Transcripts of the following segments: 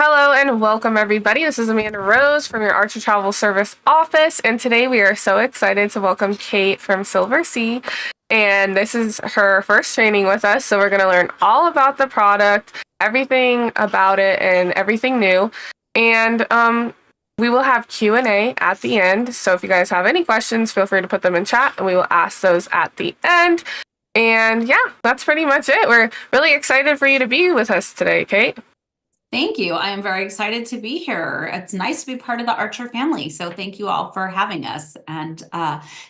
Hello and welcome everybody. This is Amanda Rose from your Archer Travel Service office, and today we are so excited to welcome Kate from SilverSea. And this is her first training with us, so we're going to learn all about the product, everything about it, and everything new. And we will have Q&A at the end. So if you guys have any questions, feel free to put them in chat, and we will ask those at the end. And yeah, that's pretty much it. We're really excited for you to be with us today, Kate. Thank you. I am very excited to be here. It's nice to be part of the Archer family. So thank you all for having us. And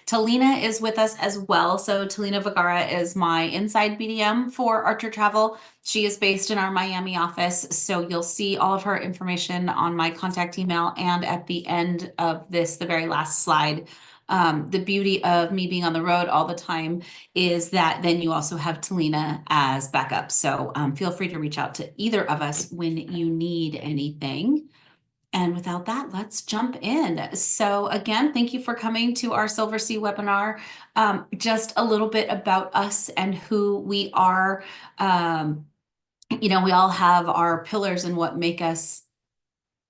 Talina is with us as well. So Talina Vergara is my inside BDM for Archer Travel. She is based in our Miami office. So you'll see all of her information on my contact email and at the end of this, the very last slide. The beauty of me being on the road all the time is that then you also have Talina as backup. So feel free to reach out to either of us when you need anything. And without that, let's jump in. So again, thank you for coming to our SilverSea webinar. Just a little bit about us and who we are. We all have our pillars and what make us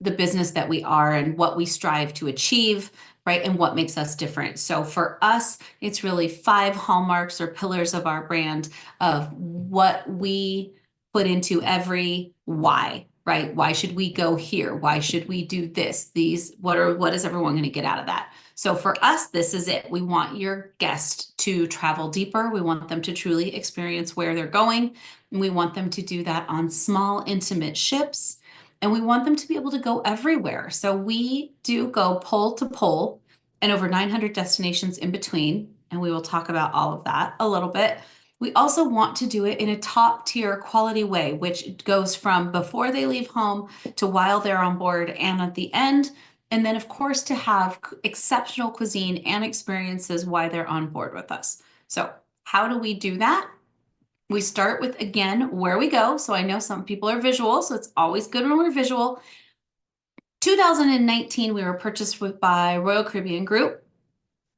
the business that we are and what we strive to achieve, right? And what makes us different. So for us, it's really 5 hallmarks or pillars of our brand of what we put into every why, right? Why should we go here? Why should we do this? What is everyone going to get out of that? So for us, this is it. We want your guest to travel deeper. We want them to truly experience where they're going. And we want them to do that on small, intimate ships. And we want them to be able to go everywhere. So we do go pole to pole and over 900 destinations in between. And we will talk about all of that a little bit. We also want to do it in a top tier quality way, which goes from before they leave home to while they're on board and at the end. And then, of course, to have exceptional cuisine and experiences while they're on board with us. So how do we do that? We start with, again, where we go. So I know some people are visual, so it's always good when we're visual. 2019, we were purchased by Royal Caribbean Group.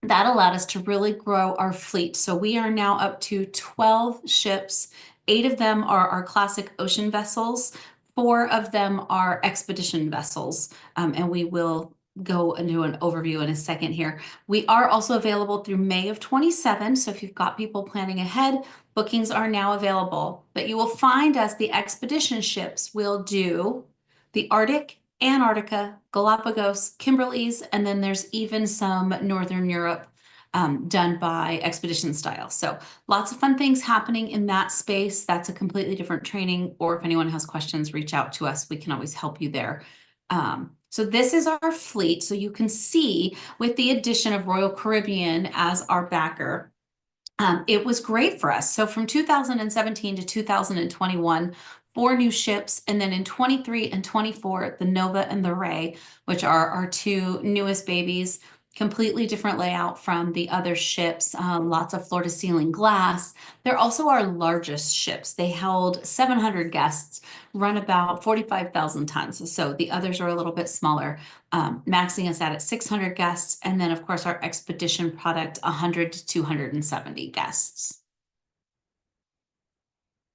That allowed us to really grow our fleet. So we are now up to 12 ships. 8 of them are our classic ocean vessels. 4 of them are expedition vessels. And we will go into an overview in a second here. We are also available through May of 27. So if you've got people planning ahead, bookings are now available. But you will find us, the expedition ships will do the Arctic, Antarctica, Galapagos, Kimberleys, and then there's even some Northern Europe done by expedition style. So lots of fun things happening in that space. That's a completely different training, or if anyone has questions, reach out to us. We can always help you there. So this is our fleet. So you can see with the addition of Royal Caribbean as our backer, it was great for us. So from 2017 to 2021, 4 new ships, and then in 23 and 24, the Nova and the Ray, which are our 2 newest babies, completely different layout from the other ships, lots of floor-to-ceiling glass. They're also our largest ships. They held 700 guests, run about 45,000 tons. So the others are a little bit smaller, maxing us out at 600 guests. And then, of course, our expedition product, 100 to 270 guests.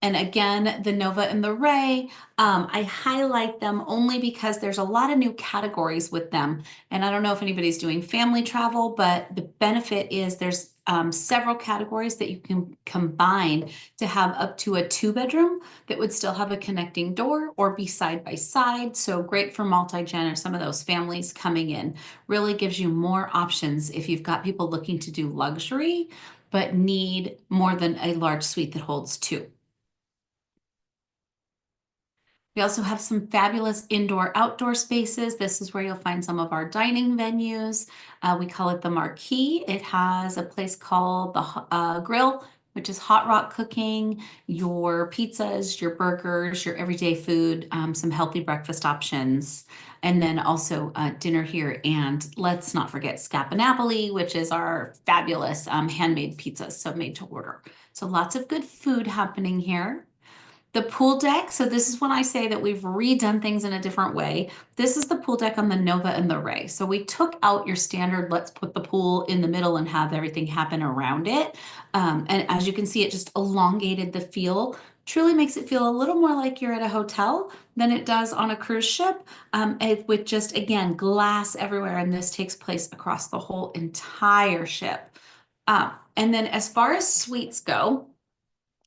And again, the Nova and the Ray, I highlight them only because there's a lot of new categories with them. And I don't know if anybody's doing family travel, but the benefit is there's several categories that you can combine to have up to a 2-bedroom that would still have a connecting door or be side by side. So great for multi-gen or some of those families coming in. Really gives you more options if you've got people looking to do luxury, but need more than a large suite that holds 2. We also have some fabulous indoor-outdoor spaces. This is where you'll find some of our dining venues. We call it the Marquee. It has a place called the Grill, which is hot rock cooking, your pizzas, your burgers, your everyday food, some healthy breakfast options, and then also dinner here. And let's not forget Scappa Napoli, which is our fabulous handmade pizzas, so made to order. So lots of good food happening here. The pool deck, so this is when I say that we've redone things in a different way. This is the pool deck on the Nova and the Ray. So we took out your standard, let's put the pool in the middle and have everything happen around it. And as you can see, it just elongated the feel, truly makes it feel a little more like you're at a hotel than it does on a cruise ship, with just, again, glass everywhere. And this takes place across the whole entire ship. And then as far as suites go,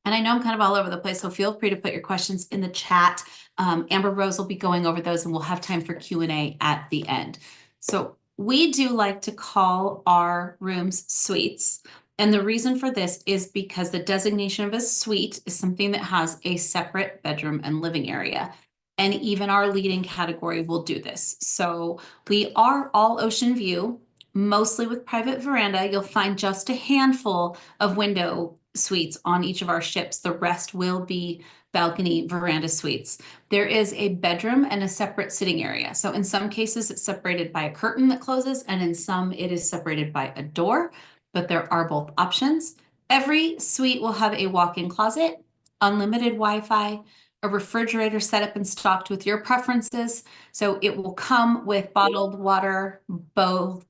and I know I'm kind of all over the place, so feel free to put your questions in the chat. Amber Rose will be going over those, and we'll have time for Q&A at the end. So we do like to call our rooms suites. And the reason for this is because the designation of a suite is something that has a separate bedroom and living area. And even our leading category will do this. So we are all ocean view, mostly with private veranda. You'll find just a handful of window suites on each of our ships. The rest will be balcony veranda suites. There is a bedroom and a separate sitting area. So in some cases, it's separated by a curtain that closes, and in some, it is separated by a door, but there are both options. Every suite will have a walk-in closet, unlimited Wi-Fi, a refrigerator set up and stocked with your preferences. So it will come with bottled water, both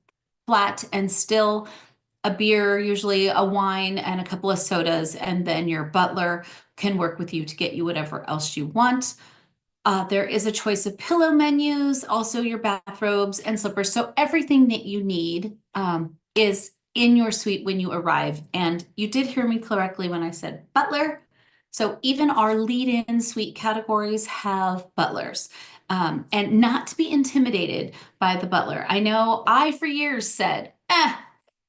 flat and still, a beer, usually a wine, and a couple of sodas, and then your butler can work with you to get you whatever else you want. There is a choice of pillow menus, also your bathrobes and slippers. So everything that you need is in your suite when you arrive. And you did hear me correctly when I said butler. So even our lead-in suite categories have butlers. And not to be intimidated by the butler. I know I, for years, said, I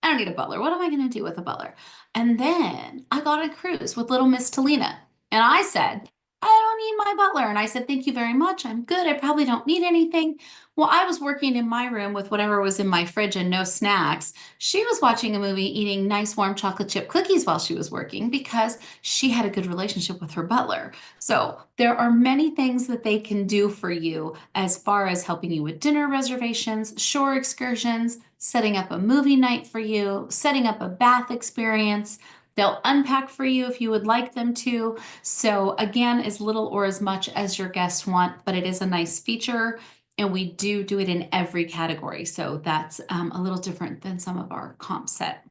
don't need a butler. What am I going to do with a butler? And then I got on a cruise with little Miss Talina. And I said, I don't need my butler. And I said, thank you very much. I'm good. I probably don't need anything. Well, I was working in my room with whatever was in my fridge and no snacks. She was watching a movie, eating nice warm chocolate chip cookies while she was working because she had a good relationship with her butler. So there are many things that they can do for you as far as helping you with dinner reservations, shore excursions, setting up a movie night for you, setting up a bath experience. They'll unpack for you if you would like them to. So again, as little or as much as your guests want, but it is a nice feature. And we do it in every category. So that's a little different than some of our comp set.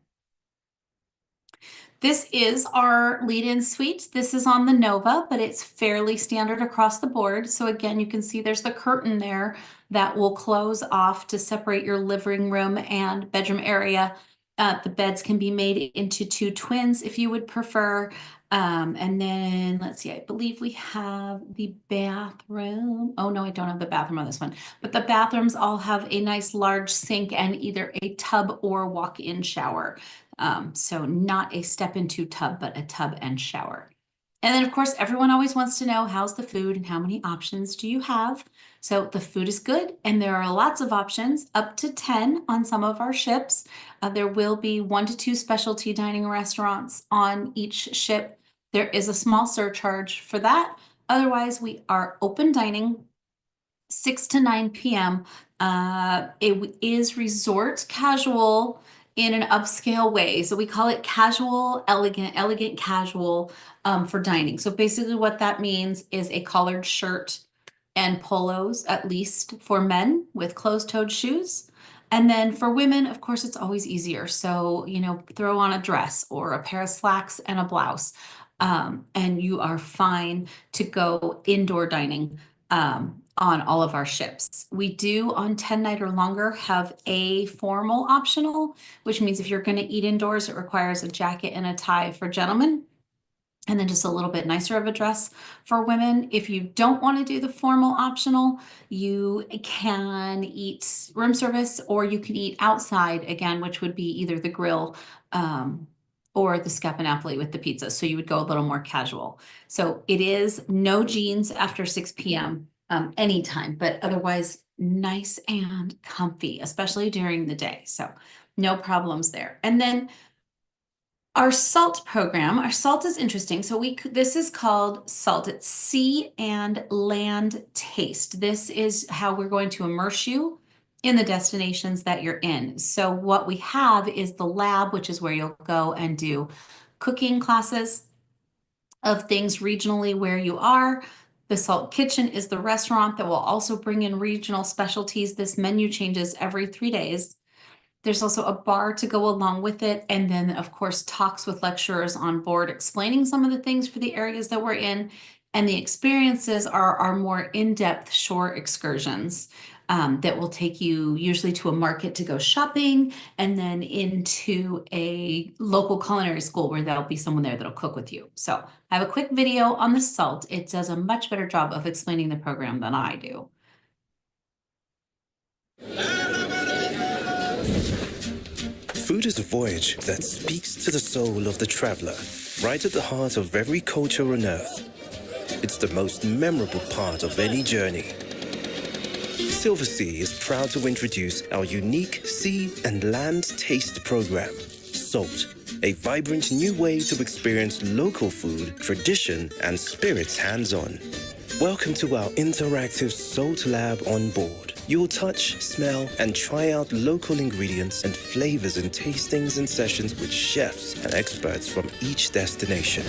This is our lead-in suite. This is on the Nova, but it's fairly standard across the board. So again, you can see there's the curtain there that will close off to separate your living room and bedroom area. The beds can be made into two twins if you would prefer. And then let's see, I believe we have the bathroom. Oh no, I don't have the bathroom on this one, but the bathrooms all have a nice large sink and either a tub or walk-in shower. So not a step into tub, but a tub and shower. And then of course, everyone always wants to know how's the food and how many options do you have? So the food is good and there are lots of options, up to 10 on some of our ships. There will be 1 to 2 specialty dining restaurants on each ship. There is a small surcharge for that. Otherwise, we are open dining 6 to 9 p.m. It is resort casual in an upscale way. So we call it casual, elegant casual for dining. So basically what that means is a collared shirt and polos, at least for men, with closed-toed shoes. And then for women, of course, it's always easier. So, throw on a dress or a pair of slacks and a blouse. And you are fine to go indoor dining on all of our ships. We do on 10-night or longer have a formal optional, which means if you're going to eat indoors, it requires a jacket and a tie for gentlemen, and then just a little bit nicer of a dress for women. If you don't want to do the formal optional, you can eat room service or you can eat outside again, which would be either the grill or the Scapinapoli with the pizza. So you would go a little more casual. So it is no jeans after 6 p.m. Anytime, but otherwise nice and comfy, especially during the day. So no problems there. And then our SALT program, our SALT is interesting. So this is called SALT. It's Sea and Land Taste. This is how we're going to immerse you in the destinations that you're in. So what we have is the lab, which is where you'll go and do cooking classes of things regionally where you are. The Salt Kitchen is the restaurant that will also bring in regional specialties. This menu changes every 3 days. There's also a bar to go along with it. And then, of course, talks with lecturers on board explaining some of the things for the areas that we're in. And the experiences are our more in-depth shore excursions that will take you usually to a market to go shopping and then into a local culinary school where there'll be someone there that'll cook with you. So I have a quick video on the salt. It does a much better job of explaining the program than I do. Food is a voyage that speaks to the soul of the traveler, right at the heart of every culture on Earth. It's the most memorable part of any journey. SilverSea is proud to introduce our unique sea and land taste program, SALT, a vibrant new way to experience local food, tradition, and spirits hands-on. Welcome to our interactive SALT lab on board. You'll touch, smell, and try out local ingredients and flavors in tastings and sessions with chefs and experts from each destination.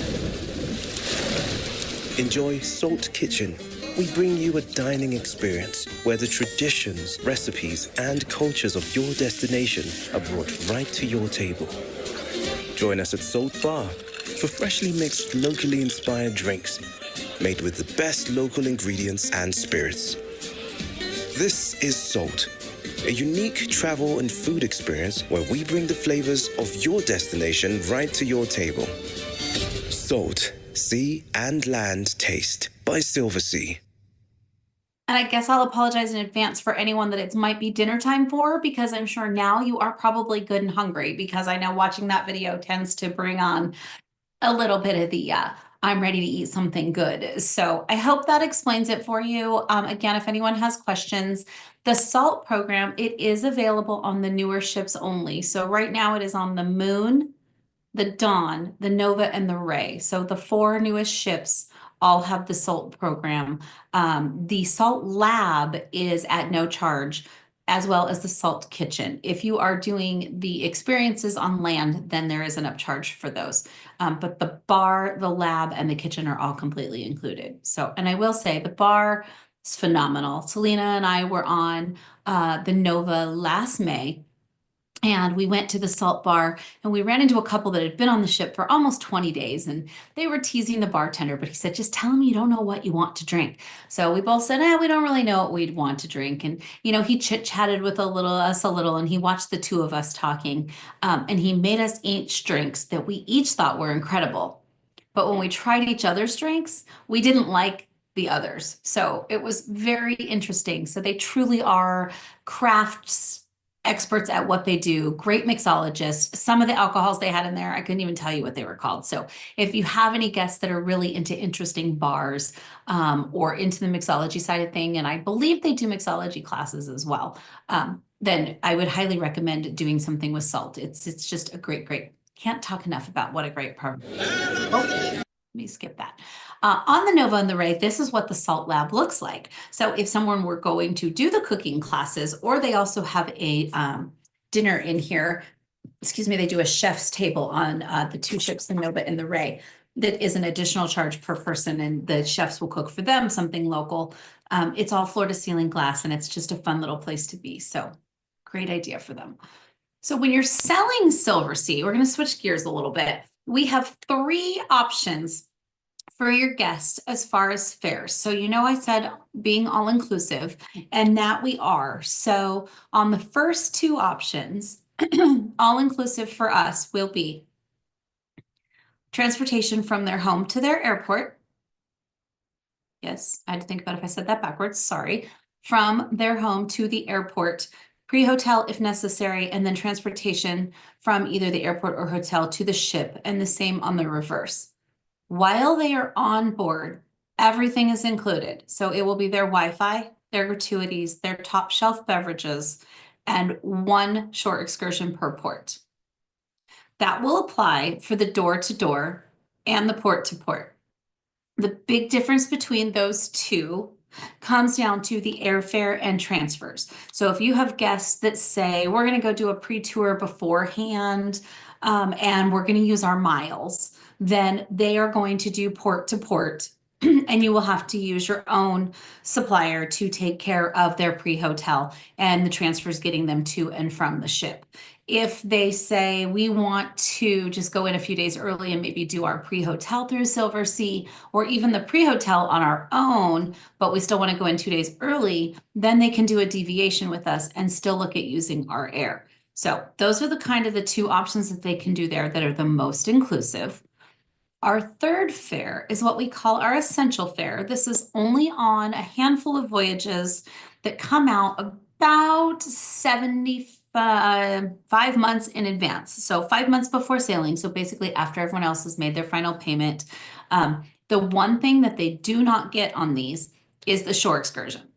Enjoy Salt Kitchen. We bring you a dining experience where the traditions, recipes, and cultures of your destination are brought right to your table. Join us at Salt Bar for freshly mixed, locally inspired drinks made with the best local ingredients and spirits. This is Salt, a unique travel and food experience where we bring the flavors of your destination right to your table. Salt, Sea and Land Taste by SilverSea. And I guess I'll apologize in advance for anyone that it might be dinner time for, because I'm sure now you are probably good and hungry, because I know watching that video tends to bring on a little bit of the I'm ready to eat something good. So I hope that explains it for you. Again, if anyone has questions, the SALT program, it is available on the newer ships only. So right now it is on the Moon, the Dawn, the Nova, and the Ray. So the 4 newest ships all have the SALT program. The SALT lab is at no charge, as well as the SALT kitchen. If you are doing the experiences on land, then there is an upcharge for those. But the bar, the lab, and the kitchen are all completely included. So, and I will say the bar is phenomenal. Selena and I were on the Nova last May, and we went to the Salt Bar, and we ran into a couple that had been on the ship for almost 20 days, and they were teasing the bartender, but he said, just tell him you don't know what you want to drink. So we both said, we don't really know what we'd want to drink. And, he chit-chatted with us a little, and he watched the two of us talking, and he made us each drinks that we each thought were incredible. But when we tried each other's drinks, we didn't like the others. So it was very interesting. So they truly are crafts experts at what they do, great mixologists. Some of the alcohols they had in there, I couldn't even tell you what they were called. So if you have any guests that are really into interesting bars or into the mixology side of thing, and I believe they do mixology classes as well, then I would highly recommend doing something with SALT. It's just a great, can't talk enough about what a great program. Let me skip that. On the Nova and the Ray, this is what the SALT lab looks like. So if someone were going to do the cooking classes, or they also have a dinner in here, they do a chef's table on the 2 ships, the Nova and the Ray. That is an additional charge per person, and the chefs will cook for them something local. It's all floor to ceiling glass, and it's just a fun little place to be. So great idea for them. So when you're selling SilverSea, we're going to switch gears a little bit. We have 3 options for your guests as far as fares. So I said being all inclusive, and that we are. So on the first 2 options, all inclusive for us will be transportation from their home to their airport. Yes, I had to think about if I said that backwards, sorry. From their home to the airport, pre-hotel if necessary, and then transportation from either the airport or hotel to the ship, and the same on the reverse. While they are on board, everything is included. So it will be their Wi-Fi, their gratuities, their top shelf beverages, and 1 short excursion per port. That will apply for the door-to-door and the port-to-port. The big difference between those 2 comes down to the airfare and transfers. So if you have guests that say, we're going to go do a pre-tour beforehand, and we're going to use our miles, then they are going to do port to port, and you will have to use your own supplier to take care of their pre-hotel and the transfers getting them to and from the ship. If they say we want to just go in a few days early and maybe do our pre-hotel through SilverSea, or even the pre-hotel on our own, but we still want to go in 2 days early, then they can do a deviation with us and still look at using our air. So those are the two options that they can do there that are the most inclusive. Our third fare is what we call our essential fare. This is only on a handful of voyages that come out about 5 months in advance. So 5 months before sailing. So basically after everyone else has made their final payment. The one thing that they do not get on these is the shore excursion.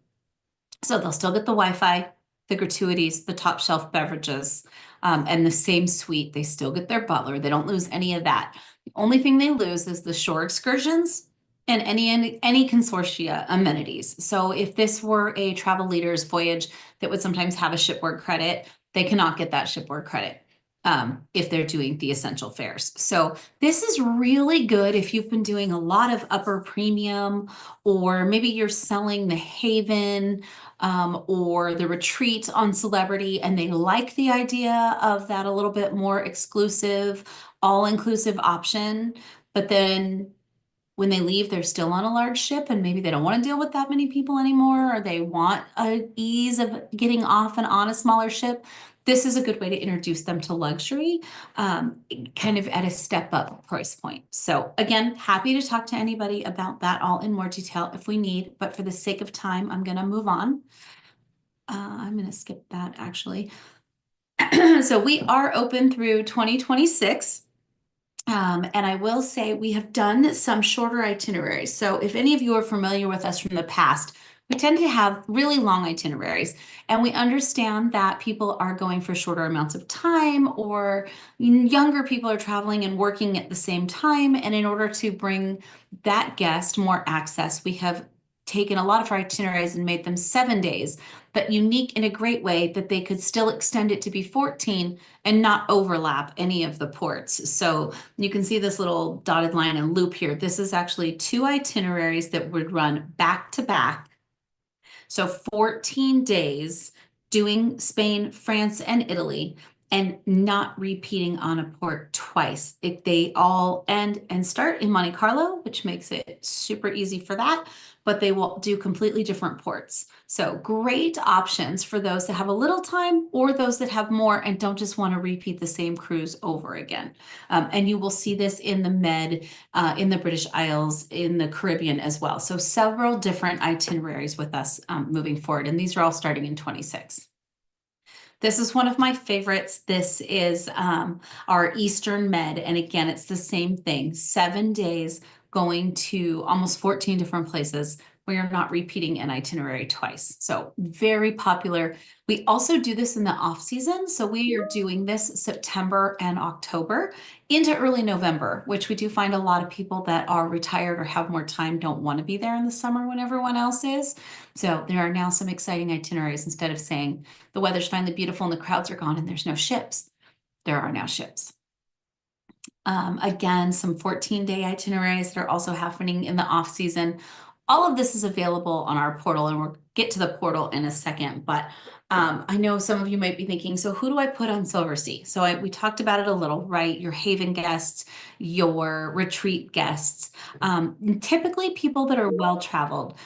So they'll still get the Wi-Fi, the gratuities, the top shelf beverages, and the same suite. They still get their butler. They don't lose any of that. The only thing they lose is the shore excursions and any consortia amenities. So if this were a travel leaders voyage that would sometimes have a shipboard credit, they cannot get that shipboard credit if they're doing the essential fares. So this is really good if you've been doing a lot of upper premium, or maybe you're selling the Haven or the retreat on Celebrity, and they like the idea of that a little bit more exclusive, all-inclusive option. But then when they leave, they're still on a large ship and maybe they don't want to deal with that many people anymore, or they want an ease of getting off and on a smaller ship. This is a good way to introduce them to luxury, kind of at a step up price point. So again, happy to talk to anybody about that all in more detail if we need, but for the sake of time, I'm going to move on. I'm going to skip that actually. So we are open through 2026. And I will say we have done some shorter itineraries. So if any of you are familiar with us from the past, we tend to have really long itineraries, and we understand that people are going for shorter amounts of time, or younger people are traveling and working at the same time. And in order to bring that guest more access, we have taken a lot of our itineraries and made them 7 days, but unique in a great way that they could still extend it to be 14 and not overlap any of the ports. So you can see this little dotted line and loop here. This is actually 2 itineraries that would run back to back. So 14 days doing Spain, France, and Italy, and not repeating on a port twice. If they all end and start in Monte Carlo, which makes it super easy for that, but they will do completely different ports. So great options for those that have a little time, or those that have more and don't just want to repeat the same cruise over again. And you will see this in the Med, in the British Isles, in the Caribbean as well. So several different itineraries with us moving forward. And these are all starting in 26. This is one of my favorites. This is our Eastern Med. And again, it's the same thing, 7 days going to almost 14 different places where you're not repeating an itinerary twice. So very popular. We also do this in the off season. So we are doing this September and October into early November, which we do find a lot of people that are retired or have more time don't want to be there in the summer when everyone else is. So there are now some exciting itineraries. Instead of saying the weather's finally beautiful and the crowds are gone and there's no ships, there are now ships. Again, some 14-day itineraries that are also happening in the off season. All of this is available on our portal, and we'll get to the portal in a second. But I know some of you might be thinking, so who do I put on SilverSea? So we talked about it a little, right? Your Haven guests, your retreat guests, typically people that are well-traveled.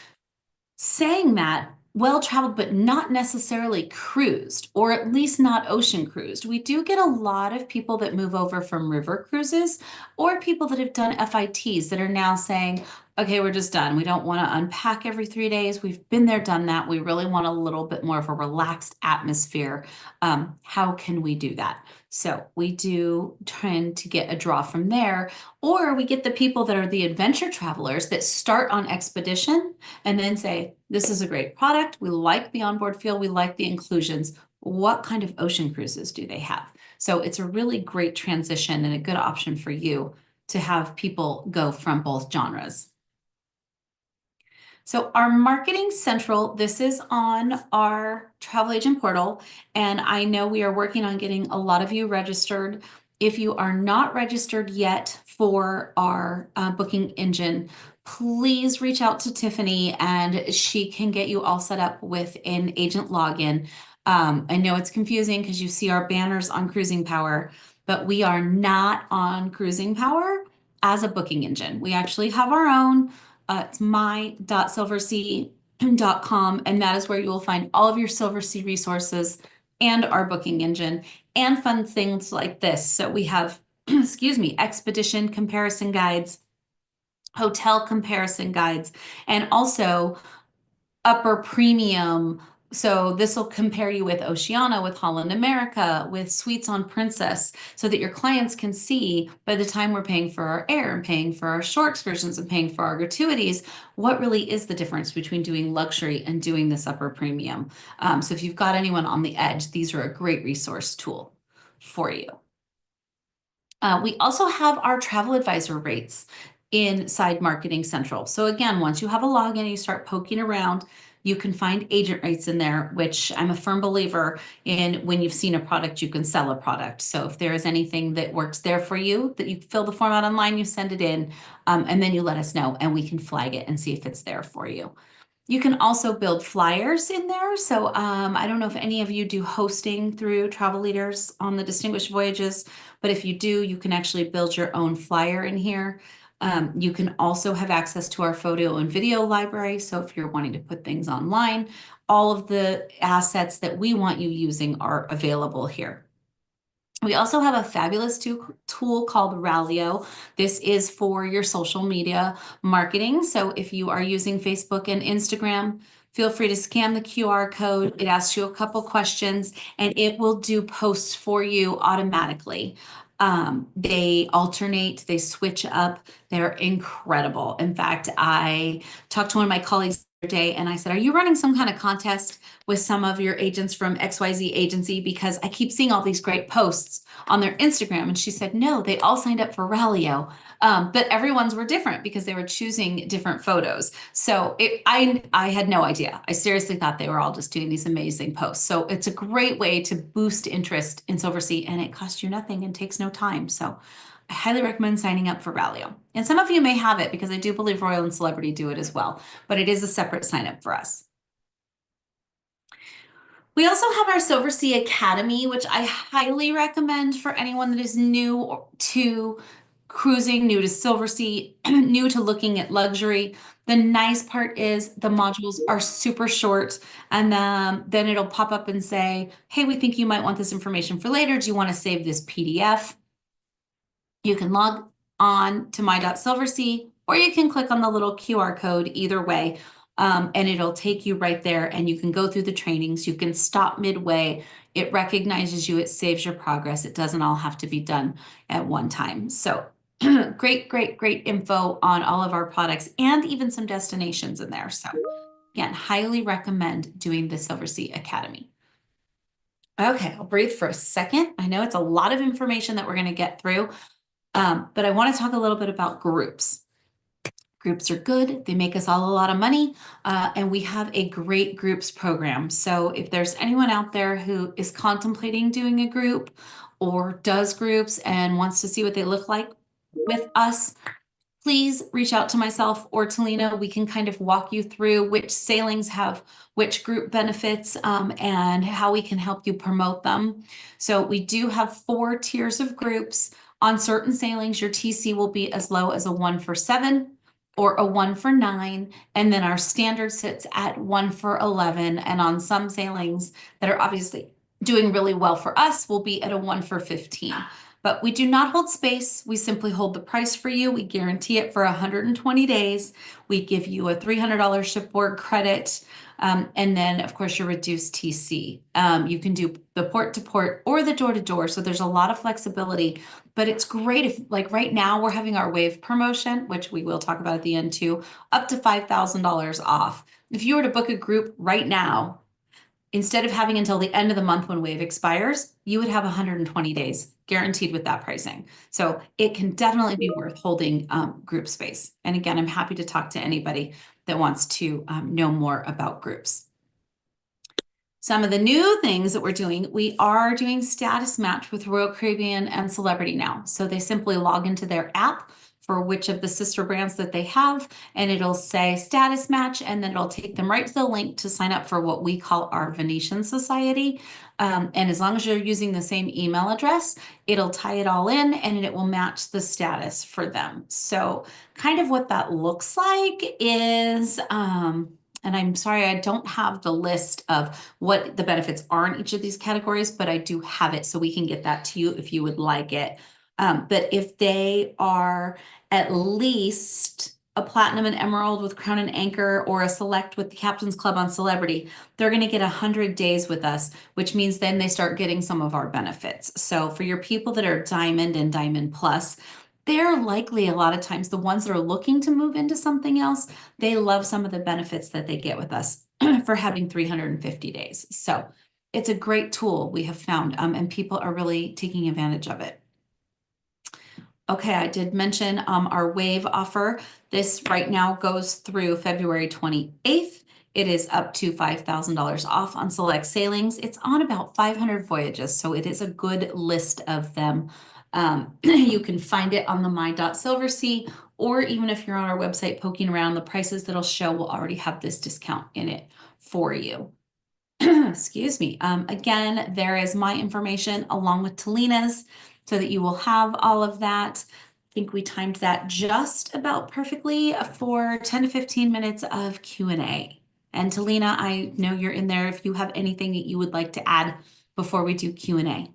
Saying that, well-traveled, but not necessarily cruised, or at least not ocean cruised. We do get a lot of people that move over from river cruises, or people that have done FITs that are now saying, okay, we're just done. We don't want to unpack every 3 days. We've been there, done that. We really want a little bit more of a relaxed atmosphere. How can we do that? So we do tend to get a draw from there, or we get the people that are the adventure travelers that start on expedition and then say, this is a great product. We like the onboard feel. We like the inclusions. What kind of ocean cruises do they have? So it's a really great transition and a good option for you to have people go from both genres. So our Marketing Central, this is on our travel agent portal, and I know we are working on getting a lot of you registered. If you are not registered yet for our booking engine, please reach out to Tiffany and she can get you all set up with an agent login. I know it's confusing because you see our banners on Cruising Power, but we are not on Cruising Power as a booking engine. We actually have our own. It's my.silversea.com, and that is where you will find all of your SilverSea resources and our booking engine and fun things like this. So we have, excuse me, expedition comparison guides, hotel comparison guides, and also upper premium. So this will compare you with Oceania, with Holland America, with Suites on Princess, so that your clients can see by the time we're paying for our air and paying for our shore excursions and paying for our gratuities, what really is the difference between doing luxury and doing this upper premium. So if you've got anyone on the edge, these are a great resource tool for you. We also have our travel advisor rates inside Marketing Central. So again, once you have a login and you start poking around, you can find agent rates in there, which I'm a firm believer in. When you've seen a product, you can sell a product. So if there is anything that works there for you, that you fill the form out online, you send it in, and then you let us know and we can flag it and see if it's there for you. You can also build flyers in there. So I don't know if any of you do hosting through Travel Leaders on the Distinguished Voyages, but if you do, you can actually build your own flyer in here. You can also have access to our photo and video library. So if you're wanting to put things online, all of the assets that we want you using are available here. We also have a fabulous tool called Rallyo. This is for your social media marketing. So if you are using Facebook and Instagram, feel free to scan the QR code. It asks you a couple questions and it will do posts for you automatically. They alternate, they switch up. They're incredible. In fact, I talked to one of my colleagues the other day and I said, are you running some kind of contest with some of your agents from XYZ agency? Because I keep seeing all these great posts on their Instagram. And she said, no, they all signed up for Rallyo. But everyone's were different because they were choosing different photos. So I had no idea. I seriously thought they were all just doing these amazing posts. So it's a great way to boost interest in SilverSea, and it costs you nothing and takes no time. So I highly recommend signing up for Rallyo. And some of you may have it because I do believe Royal and Celebrity do it as well, but it is a separate sign up for us. We also have our SilverSea Academy, which I highly recommend for anyone that is new to cruising, new to SilverSea, new to looking at luxury. The nice part is the modules are super short, and then it'll pop up and say, hey, we think you might want this information for later. Do you want to save this PDF? You can log on to my.silversea, or you can click on the little QR code either way. And it'll take you right there and you can go through the trainings. You can stop midway. It recognizes you. It saves your progress. It doesn't all have to be done at one time. So great, great, great info on all of our products and even some destinations in there. So again, highly recommend doing the SilverSea Academy. Okay, I'll breathe for a second. I know it's a lot of information that we're going to get through, but I want to talk a little bit about groups. Groups are good. They make us all a lot of money, and we have a great groups program. So if there's anyone out there who is contemplating doing a group or does groups and wants to see what they look like with us, please reach out to myself or to Lena. We can kind of walk you through which sailings have which group benefits, and how we can help you promote them. So we do have 4 tiers of groups. On certain sailings, your TC will be as low as a 1 for 7 or a 1 for 9, and then our standard sits at 1 for 11. And on some sailings that are obviously doing really well for us, will be at a 1 for 15. But we do not hold space. We simply hold the price for you. We guarantee it for 120 days. We give you a $300 shipboard credit. And then, of course, your reduced TC. You can do the port to port or the door to door. So there's a lot of flexibility, but it's great if, like right now, we're having our wave promotion, which we will talk about at the end too, up to $5,000 off. If you were to book a group right now, instead of having until the end of the month when wave expires, you would have 120 days guaranteed with that pricing. So it can definitely be worth holding group space. And again, I'm happy to talk to anybody that wants to know more about groups. Some of the new things that we're doing, we are doing status match with Royal Caribbean and Celebrity now. So they simply log into their app, for which of the sister brands that they have, and it'll say status match, and then it'll take them right to the link to sign up for what we call our Venetian Society. And as long as you're using the same email address, it'll tie it all in and it will match the status for them. So kind of what that looks like is, and I'm sorry, I don't have the list of what the benefits are in each of these categories, but I do have it so we can get that to you if you would like it. But if they are at least a platinum and emerald with crown and anchor or a select with the Captain's Club on Celebrity, they're going to get 100 days with us, which means then they start getting some of our benefits. So for your people that are diamond and diamond plus, they're likely a lot of times the ones that are looking to move into something else, they love some of the benefits that they get with us for having 350 days. So it's a great tool we have found, and people are really taking advantage of it. Okay, I did mention our wave offer. This right now goes through February 28th. It is up to $5,000 off on select sailings. It's on about 500 voyages, so it is a good list of them. You can find it on the my.silversea, or even if you're on our website poking around, the prices that'll show will already have this discount in it for you. Excuse me. Again, there is my information along with Talina's so that you will have all of that. I think we timed that just about perfectly for 10 to 15 minutes of Q&A. And Talina, I know you're in there if you have anything that you would like to add before we do Q&A.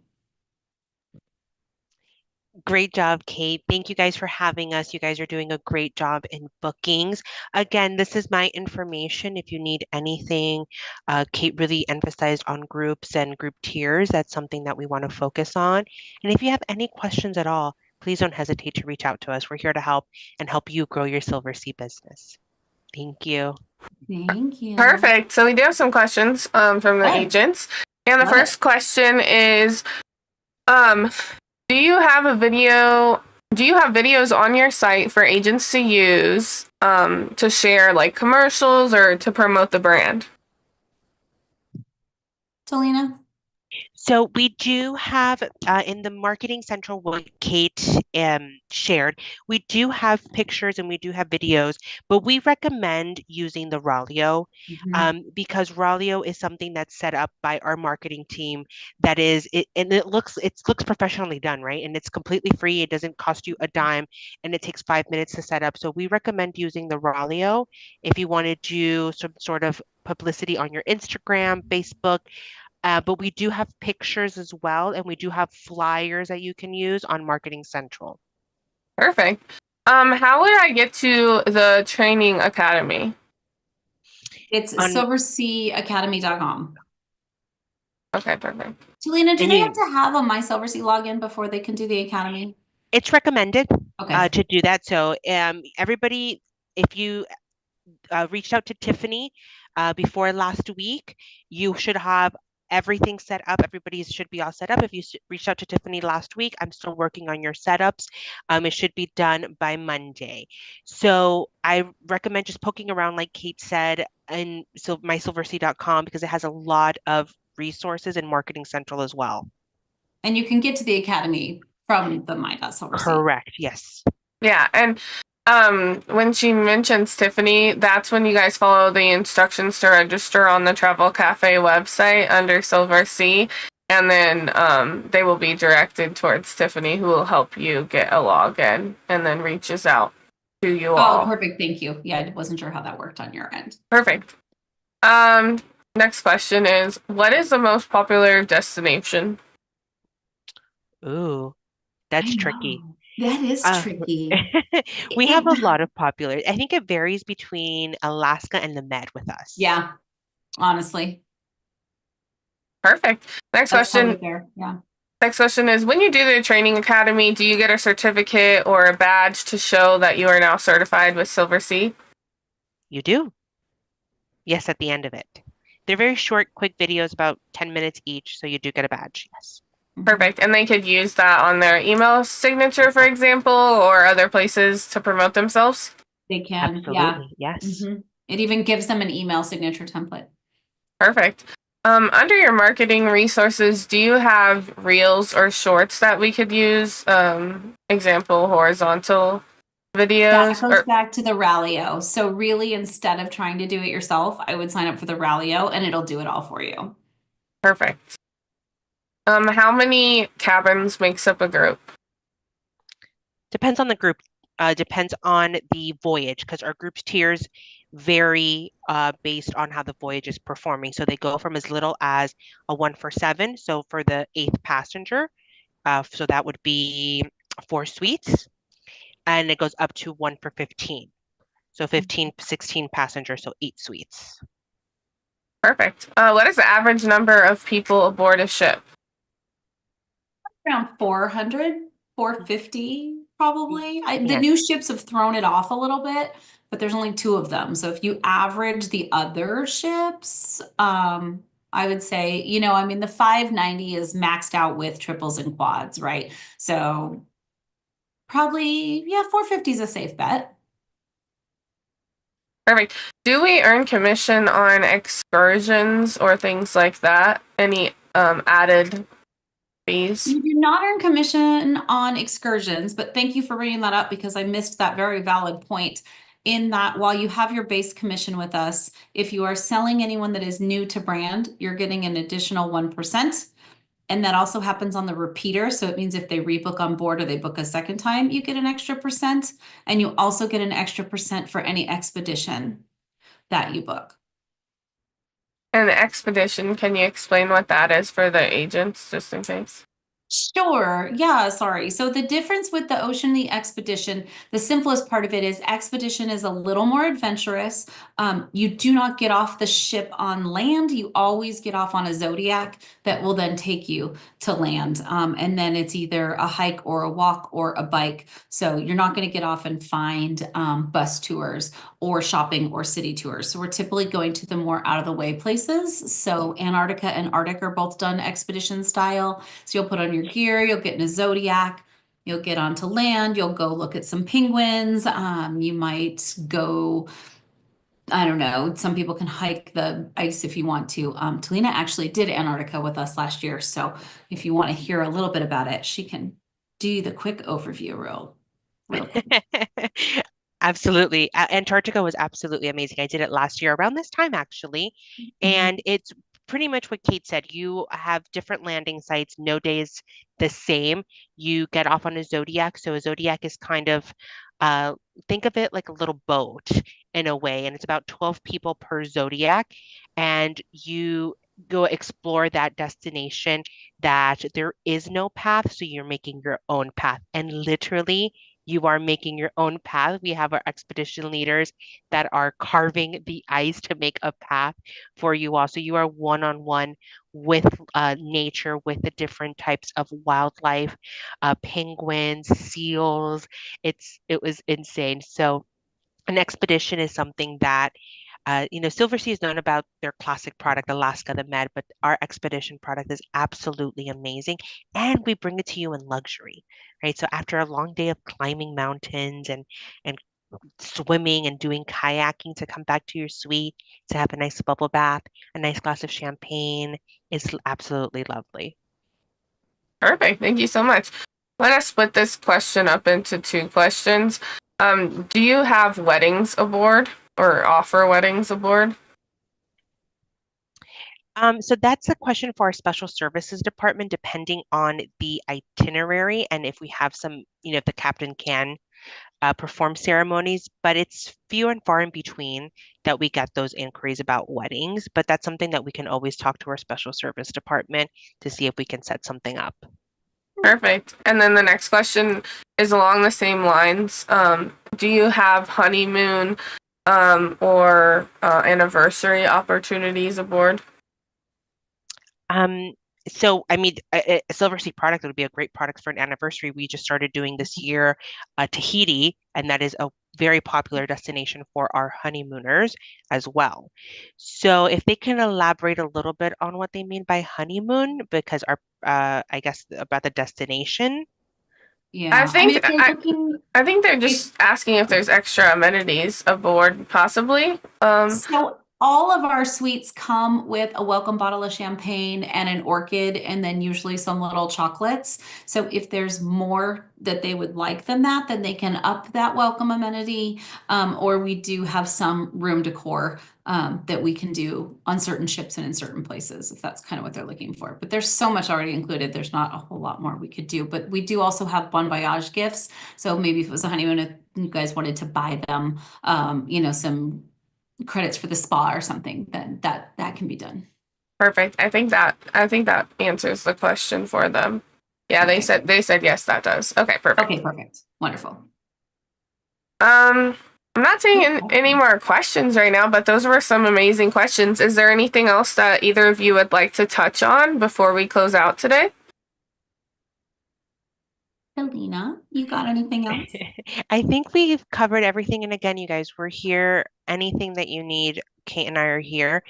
Great job, Kate. Thank you guys for having us. You guys are doing a great job in bookings. Again, this is my information. If you need anything, Kate really emphasized on groups and group tiers. That's something that we want to focus on. And if you have any questions at all, please don't hesitate to reach out to us. We're here to help and help you grow your SilverSea business. Thank you. Thank you. Perfect. So we do have some questions from the agents. And the first question is, do you have videos on your site for agents to use to share like commercials or to promote the brand? Talina? So we do have in the Marketing Central what Kate shared, we do have pictures and we do have videos, but we recommend using the Ralio because Ralio is something that's set up by our marketing team that is, and it looks professionally done, right? And it's completely free. It doesn't cost you a dime and it takes 5 minutes to set up. So we recommend using the Ralio if you want to do some sort of publicity on your Instagram, Facebook. But we do have pictures as well, and we do have flyers that you can use on Marketing Central. Perfect. How would I get to the training academy? It's silverseaacademy.com. Okay, perfect. Talina, do they have to have a My Silversea login before they can do the academy? It's recommended to do that. So everybody, if you reached out to Tiffany before last week, you should have everything set up. Everybody should be all set up. If you reached out to Tiffany last week, I'm still working on your setups. It should be done by Monday. So I recommend just poking around, like Kate said, in mysilversea.com because it has a lot of resources in Marketing Central as well. And you can get to the academy from the my.silversea. Correct. Yes. Yeah, and when she mentions Tiffany, that's when you guys follow the instructions to register on the Travel Cafe website under SilverSea, and then they will be directed towards Tiffany, who will help you get a login and then reaches out to you all. Oh, perfect. Thank you. Yeah, I wasn't sure how that worked on your end. Perfect. Next question is, what is the most popular destination? Ooh, that's tricky. That is tricky. We have a lot of popular. I think it varies between Alaska and the Med with us. Yeah, honestly. Perfect. Next question. Yeah. Next question is, when you do the training academy, do you get a certificate or a badge to show that you are now certified with SilverSea? You do. Yes, at the end of it. They're very short, quick videos, about 10 minutes each, so you do get a badge, yes. Perfect. And they could use that on their email signature, for example, or other places to promote themselves? They can. Absolutely. Yes. It even gives them an email signature template. Perfect. Under your marketing resources, do you have reels or shorts that we could use? Example, horizontal videos? That goes Or back to the Rallyo. So really, instead of trying to do it yourself, I would sign up for the Rallyo and it'll do it all for you. perfect. How many cabins makes up a group? Depends on the group, depends on the voyage, because our group's tiers vary based on how the voyage is performing. So they go from as little as a 1 for 7. So for the 8th passenger, so that would be 4 suites, and it goes up to 1 for 15. So 15, 16 passengers, so 8 suites. Perfect. What is the average number of people aboard a ship? Around 400, 450 probably. The Yeah. new ships have thrown it off a little bit, but there's only 2 of them. So if you average the other ships, I would say, I mean, the 590 is maxed out with triples and quads, right? So probably, yeah, 450 is a safe bet. Perfect. Do we earn commission on excursions or things like that? Any added fees? You do not earn commission on excursions, but thank you for bringing that up because I missed that very valid point. In that, while you have your base commission with us, if you are selling anyone that is new to brand, you're getting an additional 1%. And that also happens on the repeater. So it means if they rebook on board or they book a second time, you get an extra percent. And you also get an extra percent for any expedition that you book. And the expedition, can you explain what that is for the agents, just in case? Sure. Yeah, sorry. So the difference with the Ocean, the Expedition, the simplest part of it is Expedition is a little more adventurous. You do not get off the ship on land. You always get off on a Zodiac that will then take you to land. And then it's either a hike or a walk or a bike. So you're not going to get off and find bus tours or shopping or city tours. So we're typically going to the more out of the way places. So Antarctica and Arctic are both done expedition style. So you'll put on your gear, you'll get in a Zodiac, you'll get onto land, you'll go look at some penguins. You might go, I don't know, some people can hike the ice if you want to. Talina actually did Antarctica with us last year. So if you want to hear a little bit about it, she can do the quick overview real quick. Absolutely. Antarctica was absolutely amazing. I did it last year around this time, actually. And it's pretty much what Kate said. You have different landing sites, no days the same. You get off on a Zodiac. So a Zodiac is kind of, uh, think of it like a little boat in a way, and it's about 12 people per Zodiac. And you go explore that destination that there is no path. So you're making your own path. And literally, you are making your own path. We have our expedition leaders that are carving the ice to make a path for you all. So you are one-on-one with nature, with the different types of wildlife, penguins, seals. It was insane. So an expedition is something that SilverSea is known about their classic product, Alaska the Med, but our expedition product is absolutely amazing. And we bring it to you in luxury, right? So after a long day of climbing mountains and swimming and doing kayaking, to come back to your suite, to have a nice bubble bath, a nice glass of champagne is absolutely lovely. Perfect. Thank you so much. Let us split this question up into 2 questions. Do you have weddings aboard or offer weddings aboard? So that's a question for our special services department, depending on the itinerary and if we have some, if the captain can perform ceremonies, but it's few and far in between that we get those inquiries about weddings. But that's something that we can always talk to our special service department to see if we can set something up. Perfect. And then the next question is along the same lines. Do you have honeymoon or anniversary opportunities aboard? So, I mean, a SilverSea product would be a great product for an anniversary. We just started doing this year Tahiti, and that is a very popular destination for our honeymooners as well. So, if they can elaborate a little bit on what they mean by honeymoon, because I guess about the destination. I Yeah. I mean, think if you're looking, I think they're just asking if there's extra amenities aboard, possibly. so All of our suites come with a welcome bottle of champagne and an orchid, and then usually some little chocolates. So if there's more that they would like than that, then they can up that welcome amenity. Or we do have some room decor that we can do on certain ships and in certain places, if that's kind of what they're looking for. But there's so much already included. There's not a whole lot more we could do. But we do also have bon voyage gifts. So maybe if it was a honeymoon, if you guys wanted to buy them, some credits for the spa or something, then that can be done. Perfect. I think that answers the question for them. Yeah, Okay. they said yes, that does. Okay, perfect. Okay, perfect. Wonderful. I'm not seeing any more questions right now, but those were some amazing questions. Is there anything else that either of you would like to touch on before we close out today? Alina, you got anything else? I think we've covered everything. And again, you guys, we're here. Anything that you need, Kate and I are here.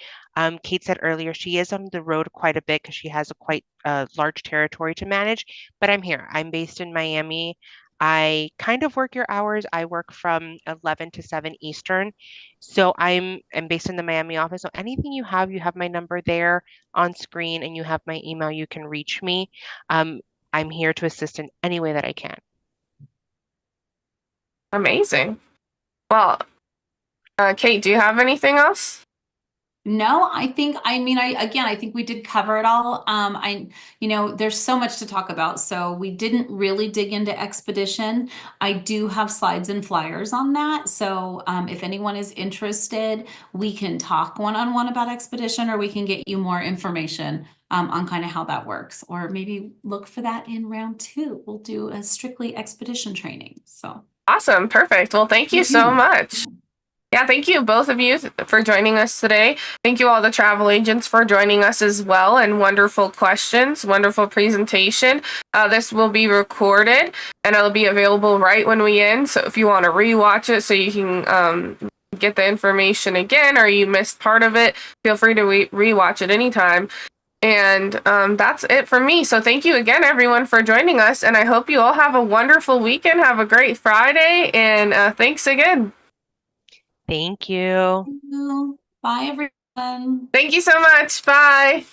Kate said earlier she is on the road quite a bit because she has a quite large territory to manage, but I'm here. I'm based in Miami. I kind of work your hours. I work from 11 to 7 Eastern. So I'm based in the Miami office. So anything you have my number there on screen and you have my email, you can reach me. Um, I'm here to assist in any way that I can. Amazing. Well, Kate, do you have anything else? No, I think we did cover it all. There's so much to talk about. So we didn't really dig into expedition. I do have slides and flyers on that. So if anyone is interested, we can talk one-on-one about expedition, or we can get you more information on kind of how that works. Or maybe look for that in round 2. We'll do a strictly expedition training. So Awesome. Perfect. Well, thank you so much. Yeah, thank you both of you for joining us today. Thank you all the travel agents for joining us as well, and wonderful questions, wonderful presentation. This will be recorded and it'll be available right when we end. So if you want to rewatch it so you can get the information again, or you missed part of it, feel free to rewatch it anytime. And that's it for me. So thank you again, everyone, for joining us. And I hope you all have a wonderful weekend. Have a great Friday. And thanks again. Thank you. Bye, everyone. Thank you so much. Bye.